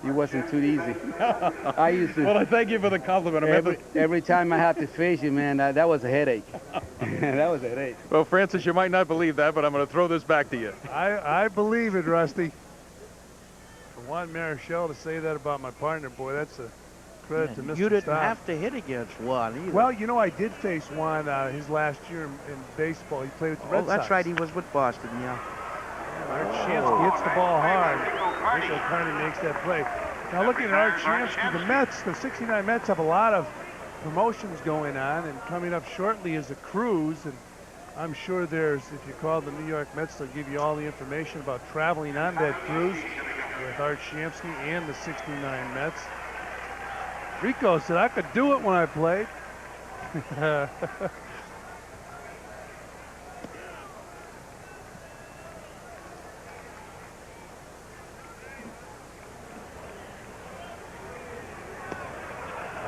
it wasn't too easy. I used to. Well, I thank you for the compliment. Every time I had to face you, man, that was a headache. That was a headache. Well, Francis, you might not believe that, but I'm going to throw this back to you. I believe it, Rusty. For Juan Marichal to say that about my partner, boy, that's a credit to Mr. You didn't Stuab. have to hit against Juan either. Well, you know, I did face Juan his last year in baseball. He played with the Red Sox. Oh, that's right. He was with Boston, yeah. Art Shamsky hits the ball hard. Rick O'Carney makes that play. Now looking at Art Shamsky, the Mets, the '69 Mets have a lot of promotions going on, and coming up shortly is a cruise, and I'm sure there's, if you call the New York Mets, they'll give you all the information about traveling on that cruise with Art Shamsky and the '69 Mets. Rico said I could do it when I played.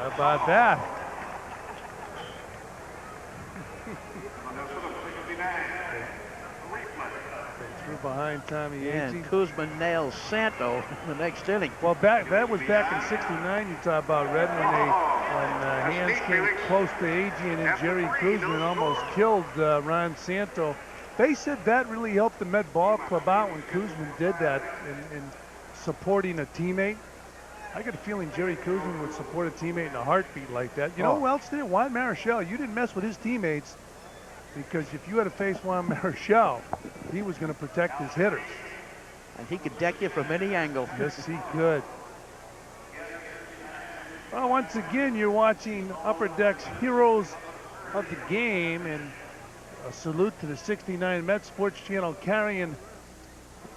How about that? They threw behind Tommy Agee. And Koosman nails Santo in the next inning. Well, that was back in '69. You talk about Red when hands came close to Agee, and then Jerry Koosman almost killed Ron Santo. They said that really helped the Met Ball Club out when Koosman did that in supporting a teammate. I got a feeling Jerry Koosman would support a teammate in a heartbeat like that. You know who else did? Juan Marichal. You didn't mess with his teammates because if you had to face Juan Marichal, he was going to protect his hitters. And he could deck you from any angle. Yes, he could. Well, once again, you're watching Upper Deck's Heroes of the Game, and a salute to the '69 Mets Sports Channel carrying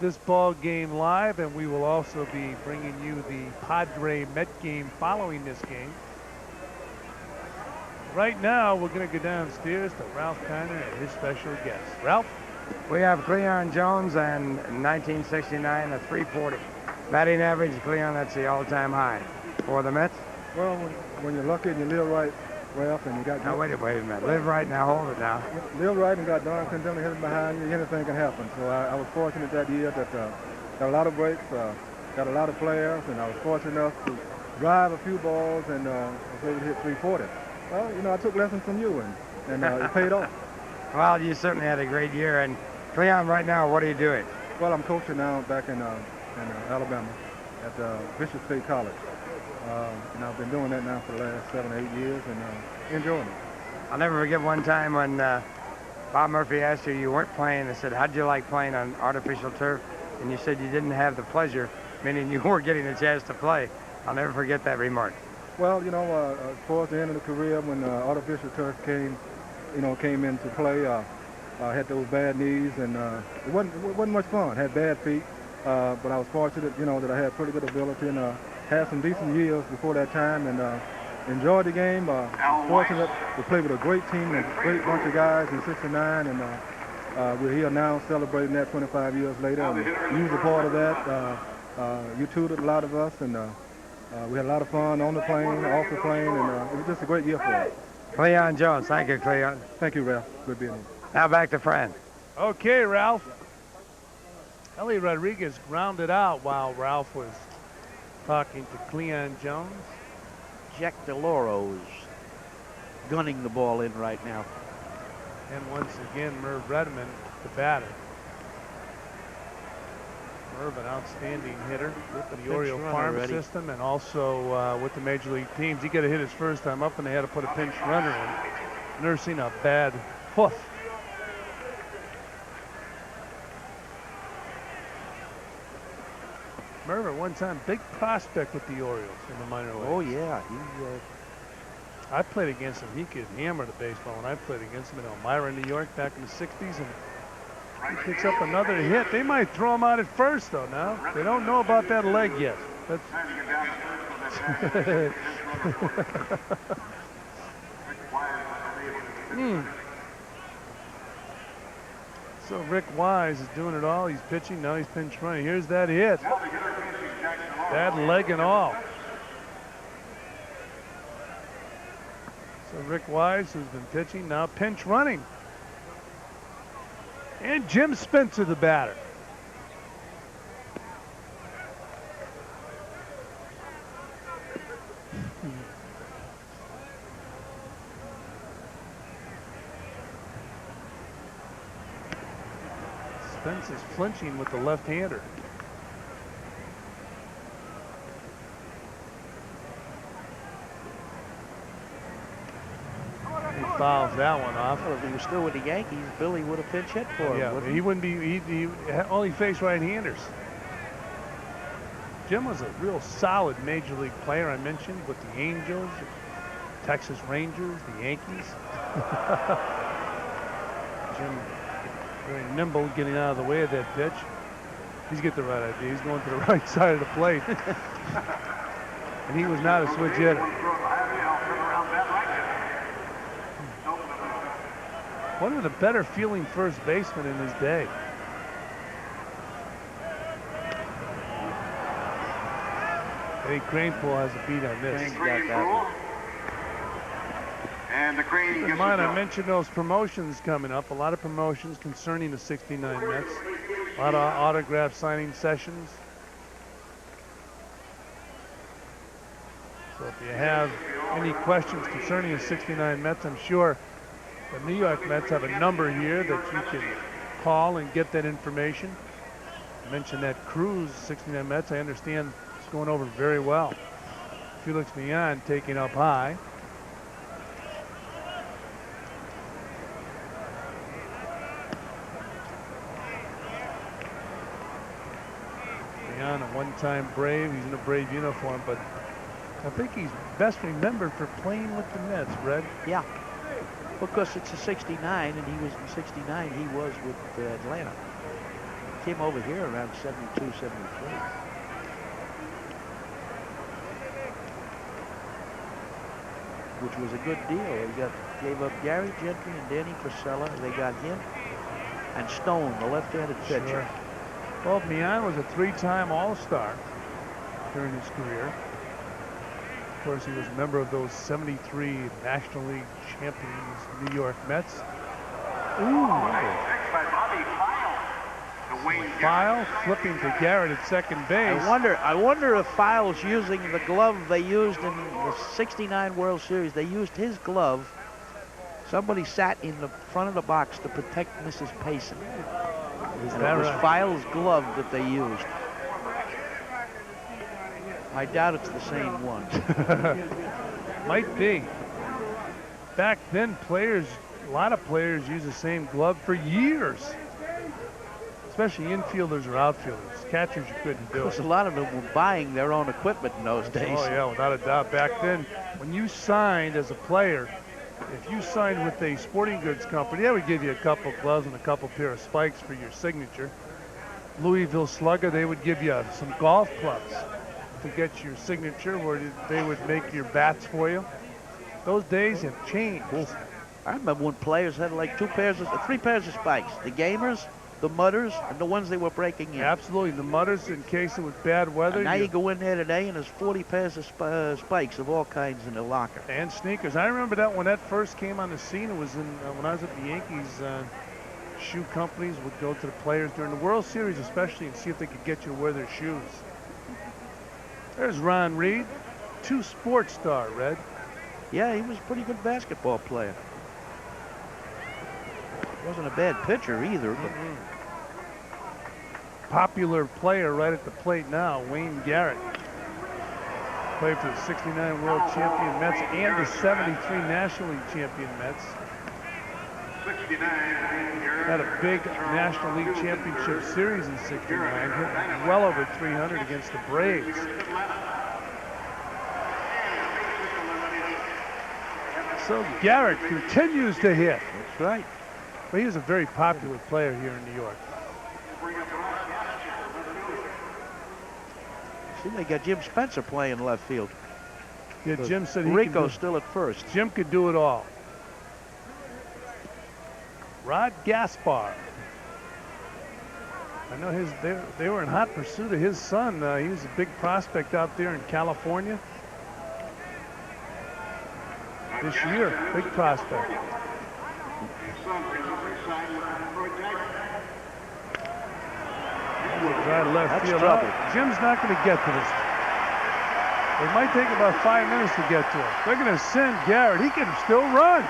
this ball game live, and we will also be bringing you the Padre Met game following this game. Right now, we're going to go downstairs to Ralph Kiner and his special guest. Ralph? We have Cleon Jones and 1969, a 340. Batting average, Cleon, that's the all-time high for the Mets. Well, when you're lucky and you live right, Ralph, and you got... Now, wait a minute. Live right now, hold it now. Live right and got Don Condemned hitting behind you, anything can happen. So I was fortunate that year that got a lot of breaks, got a lot of players, and I was fortunate enough to drive a few balls and was able to hit 340. Well, you know, I took lessons from you, and it paid off. Well, you certainly had a great year. And Cleon, right now, what are you doing? Well, I'm coaching now back in Alabama at Bishop State College. And I've been doing that now for the last 7 or 8 years and enjoying it. I'll never forget one time when Bob Murphy asked you weren't playing and said, how'd you like playing on artificial turf? And you said you didn't have the pleasure, meaning you weren't getting a chance to play. I'll never forget that remark. Well, towards the end of the career when artificial turf came into play, I had those bad knees and it wasn't much fun. Had bad feet, but I was fortunate, that I had pretty good ability and had some decent years before that time and enjoyed the game. Fortunate to play with a great team and a great bunch of guys in '69, and we're here now celebrating that 25 years later. And you was a part of that. You tutored a lot of us, and we had a lot of fun on the plane, off the plane, and it was just a great year for us. Cleon Jones, thank you, Cleon. Thank you, Ralph. Good being here. Now back to Fran. Okay, Ralph. Ellie Rodriguez grounded out while Ralph was talking to Cleon Jones. Jack DeLauro's gunning the ball in right now. And once again, Merv Redmond, the batter. Merv, an outstanding hitter with the Oriole farm system and also with the major league teams. He got to hit his first time up and they had to put a pinch runner in, nursing a bad hoof. Merv, at one time, big prospect with the Orioles in the minor leagues. Oh, yeah. I played against him. He could hammer the baseball when I played against him in Elmira, New York, back in the 60s. And he picks up another hit. They might throw him out at first, though, now. They don't know about that leg yet. So Rick Wise is doing it all. He's pitching. Now he's pinch running. Here's that hit. Bad leg and all. So Rick Wise, who's been pitching, now pinch running. And Jim Spencer, the batter. Spence is flinching with the left-hander. He fouls that one off. Well, if he was still with the Yankees, Billy would have pinch hit for him. Yeah, he wouldn't be. He only faced right-handers. Jim was a real solid major league player. I mentioned with the Angels, Texas Rangers, the Yankees. Jim, very nimble, getting out of the way of that pitch. He's got the right idea. He's going to the right side of the plate. And he was not a switch hitter. One of the better feeling first basemen in his day. Eddie Cranepool has a beat on this. And the Crane Keep in mind, I mentioned those promotions coming up. A lot of promotions concerning the '69 Mets. A lot of autograph signing sessions. So if you have any questions concerning the '69 Mets, I'm sure the New York Mets have a number here that you can call and get that information. I mentioned that Cruz '69 Mets. I understand it's going over very well. Felix Millan taking up high. A one-time Brave. He's in a Brave uniform, but I think he's best remembered for playing with the Mets, Red. Yeah, because it's a '69, and he was in '69. He was with Atlanta. Came over here around '72, '73. Which was a good deal. They gave up Gary Gentry and Danny Priscilla. They got him and Stone, the left-handed pitcher. Sure. Well, Millan was a three-time All-Star during his career. Of course, he was a member of those '73 National League champions New York Mets. Ooh. File flipping to Garrett at second base. I wonder if File's using the glove they used in the '69 World Series. They used his glove. Somebody sat in the front of the box to protect Mrs. Payson. It was File's glove that they used. I doubt it's the same one. Might be. Back then, a lot of players used the same glove for years. Especially infielders or outfielders. Catchers, you couldn't do Because it. a lot of them were buying their own equipment in those days. Oh, yeah, without a doubt. Back then, when you signed as a player, if you signed with a sporting goods company, they would give you a couple gloves and a couple pair of spikes for your signature. Louisville Slugger, they would give you some golf clubs to get your signature, where they would make your bats for you. Those days have changed. I remember when players had like 3 pairs of spikes. The gamers, the mutters, and the ones they were breaking in. Absolutely, the mutters in case it was bad weather. And now you go in there today and there's 40 pairs of spikes of all kinds in the locker. And sneakers. I remember that when that first came on the scene. It was in when I was at the Yankees. Shoe companies would go to the players during the World Series, especially, and see if they could get you to wear their shoes. There's Ron Reed, 2 sports star, Red. Yeah, he was a pretty good basketball player. Wasn't a bad pitcher either. But popular player right at the plate now, Wayne Garrett. Played for the 69 World Champion Mets and the 73 National League Champion Mets. Had a big National League Championship Series in 69, hitting well over 300 against the Braves. So Garrett continues to hit. That's right. But he was a very popular player here in New York. See, they got Jim Spencer playing left field. Yeah, Jim said he Rico's still at first. Jim could do it all. Rod Gaspar. I know they were in hot pursuit of his son. He was a big prospect out there in California. This year, big prospect. Right left That's field. trouble. Jim's not going to get to this. It might take about 5 minutes to get to it. They're going to send Garrett. He can still run.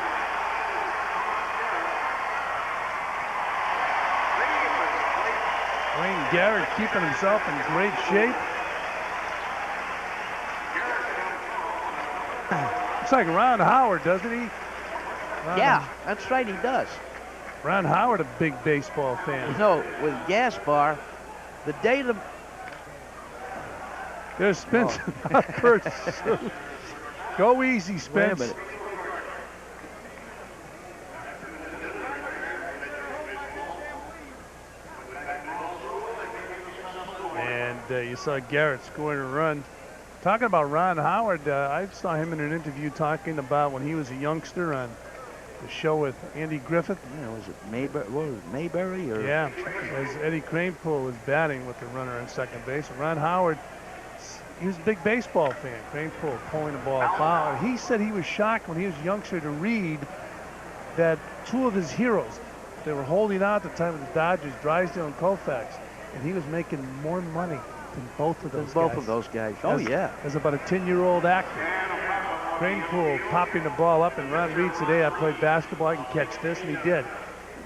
Wayne Garrett keeping himself in great shape. Looks like Ron Howard, doesn't he? Yeah, that's right, he does. Ron Howard, a big baseball fan. You know, with Gaspar, the day the... There's Spence. Go easy, Spence. Wait a minute. And you saw Garrett scoring a run. Talking about Ron Howard, I saw him in an interview talking about when he was a youngster on the show with Andy Griffith. Yeah, was it Mayberry? Or? Yeah, as Eddie Kranepool was batting with the runner on second base. Ron Howard, he was a big baseball fan. Kranepool pulling the ball foul. He said he was shocked when he was a youngster to read that 2 of his heroes, they were holding out at the time of the Dodgers, Drysdale and Koufax, and he was making more money than both of those guys. Oh, yeah. As about a 10-year-old actor. Kranepool popping the ball up, and Ron Reed today, I played basketball, I can catch this, and he did.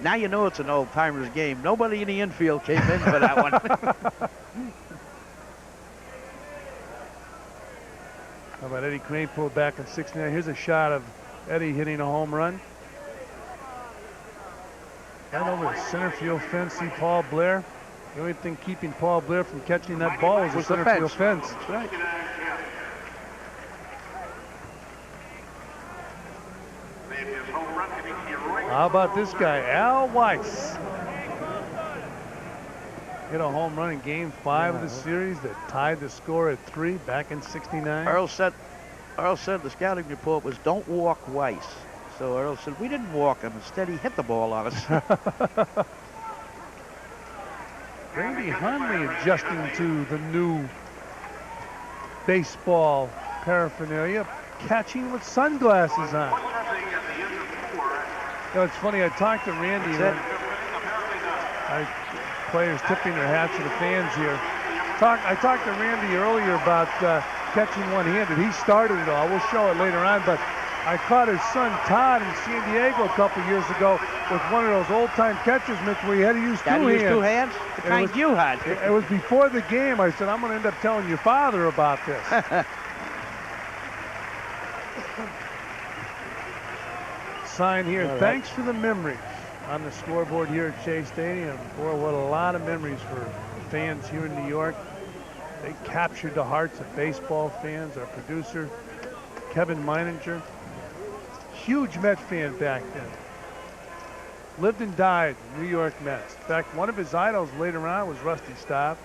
Now you know it's an old timers game. Nobody in the infield came in for that one. How about Eddie Kranepool back in 69? Here's a shot of Eddie hitting a home run. Right over the center field fence, see Paul Blair. The only thing keeping Paul Blair from catching that ball was the center field fence. That's right. How about this guy, Al Weiss? Hit a home run in Game 5 of the series that tied the score at 3 back in 69. Earl said the scouting report was don't walk Weiss. So Earl said we didn't walk him. Instead, he hit the ball on us. Randy Hundley adjusting to the new baseball paraphernalia, catching with sunglasses on. You know, it's funny, I talked to Randy. Players tipping their hats to the fans here. I talked to Randy earlier about catching one-handed. He started it all. We'll show it later on, but I caught his son Todd in San Diego a couple years ago with one of those old-time catcher's mitts where he had to use two hands. Two hands? The kind you had. It was before the game. I said, I'm going to end up telling your father about this. Sign here. All right. Thanks for the memories on the scoreboard here at Shea Stadium. Boy, what a lot of memories for fans here in New York. They captured the hearts of baseball fans. Our producer, Kevin Meininger, huge Met fan back then. Lived and died in New York Mets. In fact, one of his idols later on was Rusty Stuab.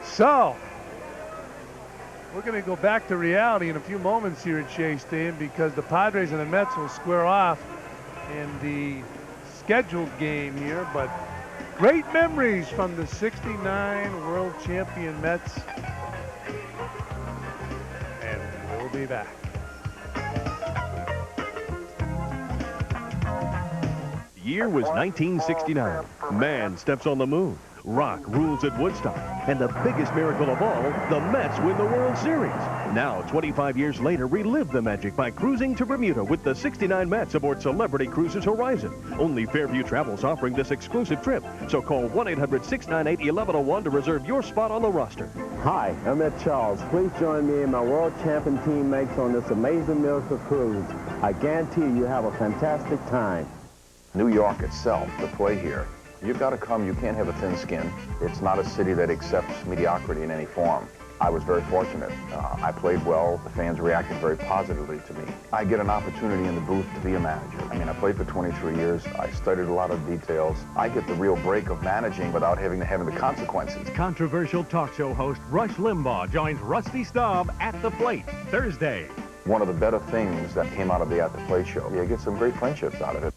So, we're going to go back to reality in a few moments here at Shea Stadium because the Padres and the Mets will square off in the scheduled game here, but great memories from the '69 World Champion Mets. And we'll be back. The year was 1969. Man steps on the moon. Rock rules at Woodstock. And the biggest miracle of all, the Mets win the World Series. Now, 25 years later, relive the magic by cruising to Bermuda with the '69 Mets aboard Celebrity Cruises Horizon. Only Fairview Travel's offering this exclusive trip. So call 1-800-698-1101 to reserve your spot on the roster. Hi, I'm Ed Charles. Please join me and my world champion teammates on this amazing miracle cruise. I guarantee you have a fantastic time. New York itself, to play here, you've got to come. You can't have a thin skin. It's not a city that accepts mediocrity in any form. I was very fortunate. I played well. The fans reacted very positively to me. I get an opportunity in the booth to be a manager. I mean, I played for 23 years. I studied a lot of details. I get the real break of managing without having the consequences. Controversial talk show host Rush Limbaugh joins Rusty Stuab at the plate Thursday. One of the better things that came out of the At the Plate show, you get some great friendships out of it.